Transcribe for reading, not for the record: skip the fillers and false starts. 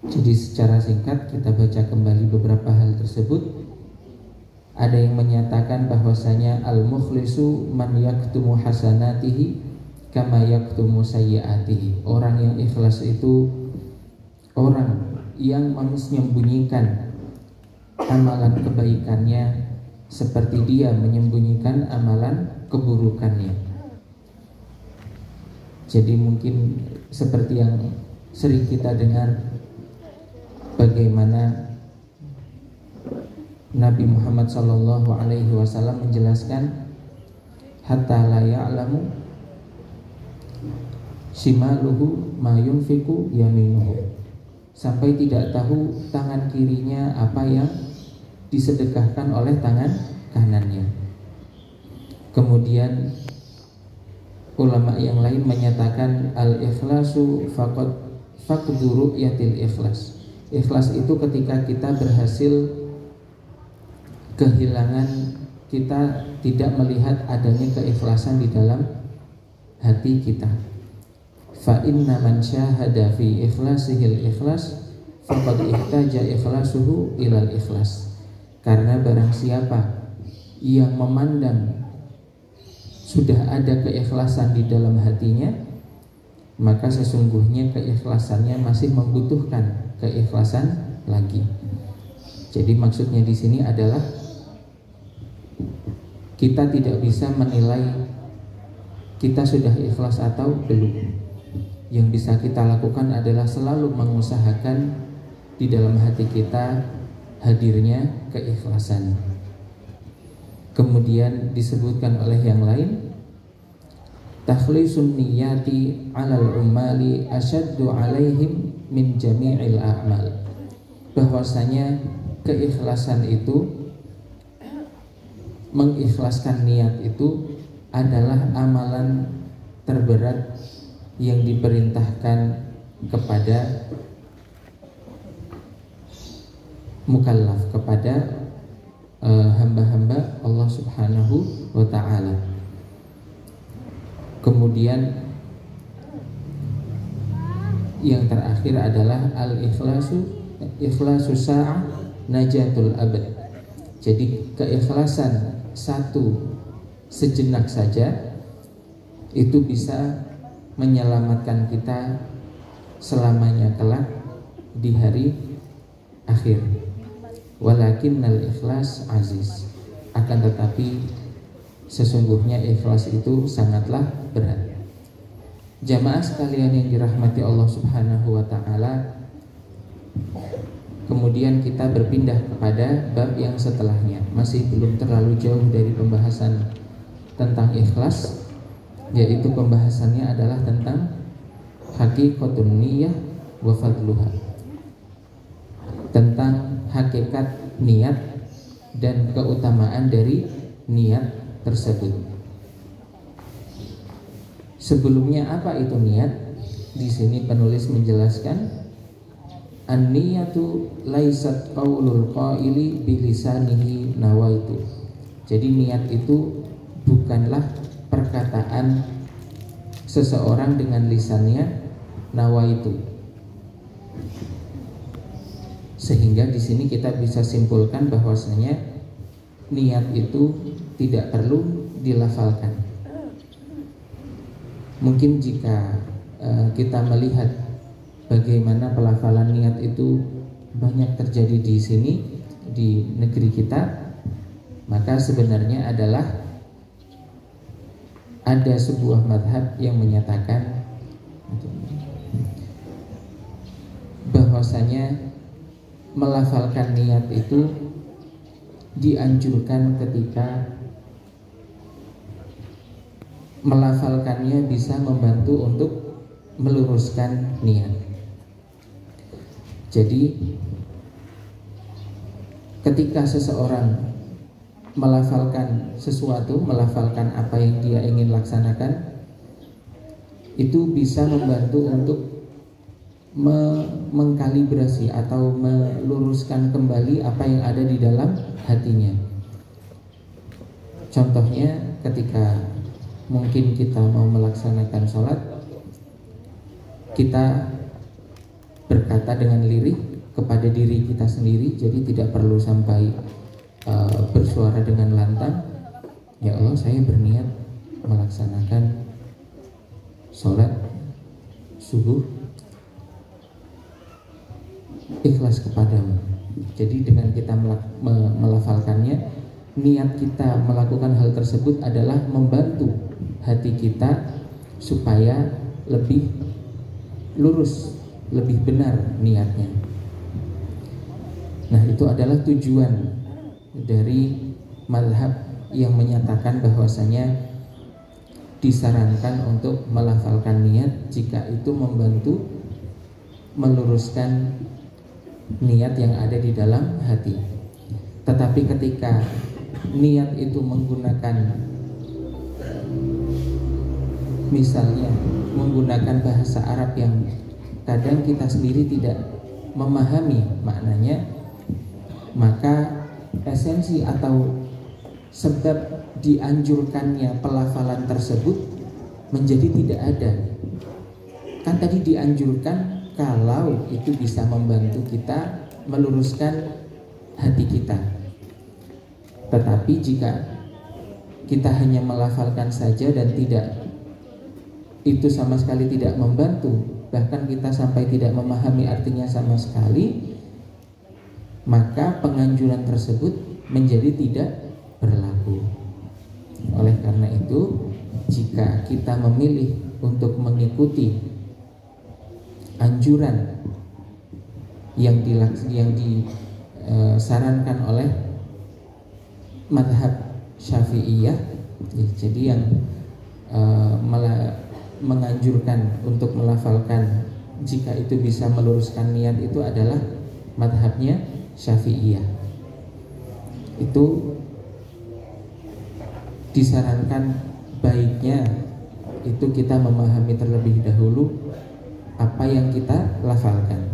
Jadi secara singkat kita baca kembali beberapa hal tersebut. Ada yang menyatakan bahwasanya al-mukhlisu man yaktumu hasanatihi kama yaktumu sayyiatihi. Orang yang ikhlas itu orang yang menyembunyikan amalan kebaikannya seperti dia menyembunyikan amalan keburukannya. Jadi mungkin seperti yang sering kita dengar, bagaimana Nabi Muhammad SAW menjelaskan, hatta la ya'lamu shimaluhu ma yunfiku yaminuhu, sampai tidak tahu tangan kirinya apa yang disedekahkan oleh tangan kanannya. Kemudian ulama yang lain menyatakan al-ikhlasu faqdu ru'yatil ikhlas. Ikhlas itu ketika kita berhasil kehilangan, kita tidak melihat adanya keikhlasan di dalam hati kita. Fa inna man syahada fi ikhlasihil ikhlas faqad ihtaja ikhlasuhu ilal ikhlas. Karena barang siapa yang memandang sudah ada keikhlasan di dalam hatinya, maka sesungguhnya keikhlasannya masih membutuhkan keikhlasan lagi. Jadi maksudnya di sini adalah kita tidak bisa menilai kita sudah ikhlas atau belum. Yang bisa kita lakukan adalah selalu mengusahakan di dalam hati kita hadirnya keikhlasan. Kemudian disebutkan oleh yang lain, takhlisun niyati alal umali asyaddu alaihim min jami'il a'mal. Bahwasanya keikhlasan itu, mengikhlaskan niat itu adalah amalan terberat yang diperintahkan kepada mukallaf, kepada hamba-hamba Allah Subhanahu wa ta'ala. Kemudian yang terakhir adalah ikhlasu sa'ah najatul abad. Jadi keikhlasan satu sejenak saja itu bisa menyelamatkan kita selamanya kelak di hari akhir. Walakinnal ikhlas aziz. Akan tetapi sesungguhnya ikhlas itu sangatlah berat. Jamaah sekalian yang dirahmati Allah Subhanahu wa ta'ala, kemudian kita berpindah kepada bab yang setelahnya. Masih belum terlalu jauh dari pembahasan tentang ikhlas, yaitu pembahasannya adalah tentang hakikatun niyah wa fadluha, tentang hakikat niat dan keutamaan dari niat tersebut. Sebelumnya apa itu niat? Di sini penulis menjelaskan, an-niyatu laisat qaulul qaili bilisanihi nawaitu. Jadi niat itu bukanlah perkataan seseorang dengan lisannya nawaitu. Sehingga di sini kita bisa simpulkan bahwasanya niat itu tidak perlu dilafalkan. Mungkin jika kita melihat bagaimana pelafalan niat itu banyak terjadi di sini, di negeri kita, maka sebenarnya adalah ada sebuah madhab yang menyatakan bahwasanya melafalkan niat itu dianjurkan ketika melafalkannya bisa membantu untuk meluruskan niat. Jadi ketika seseorang melafalkan sesuatu, melafalkan apa yang dia ingin laksanakan, itu bisa membantu untuk mengkalibrasi atau meluruskan kembali apa yang ada di dalam hatinya. Contohnya ketika mungkin kita mau melaksanakan sholat, kita berkata dengan lirih kepada diri kita sendiri, jadi tidak perlu sampai bersuara dengan lantang. Ya Allah, saya berniat melaksanakan sholat subuh ikhlas kepadamu. Jadi dengan kita melafalkannya, niat kita melakukan hal tersebut adalah membantu hati kita supaya lebih lurus, lebih benar niatnya. Nah, itu adalah tujuan dari mazhab yang menyatakan bahwasanya disarankan untuk melafalkan niat jika itu membantu meluruskan niat yang ada di dalam hati. Tetapi ketika niat itu menggunakan, misalnya menggunakan bahasa Arab yang kadang kita sendiri tidak memahami maknanya, maka esensi atau sebab dianjurkannya pelafalan tersebut menjadi tidak ada. Kan tadi dianjurkan kalau itu bisa membantu kita meluruskan hati kita. Tetapi jika kita hanya melafalkan saja dan itu sama sekali tidak membantu, bahkan kita sampai tidak memahami artinya sama sekali, maka penganjuran tersebut menjadi tidak berlaku. Oleh karena itu, jika kita memilih untuk mengikuti anjuran yang disarankan oleh mazhab Syafi'iyah, jadi yang menganjurkan untuk melafalkan jika itu bisa meluruskan niat itu adalah mazhabnya Syafi'iyah. Itu disarankan baiknya itu kita memahami terlebih dahulu apa yang kita lafalkan.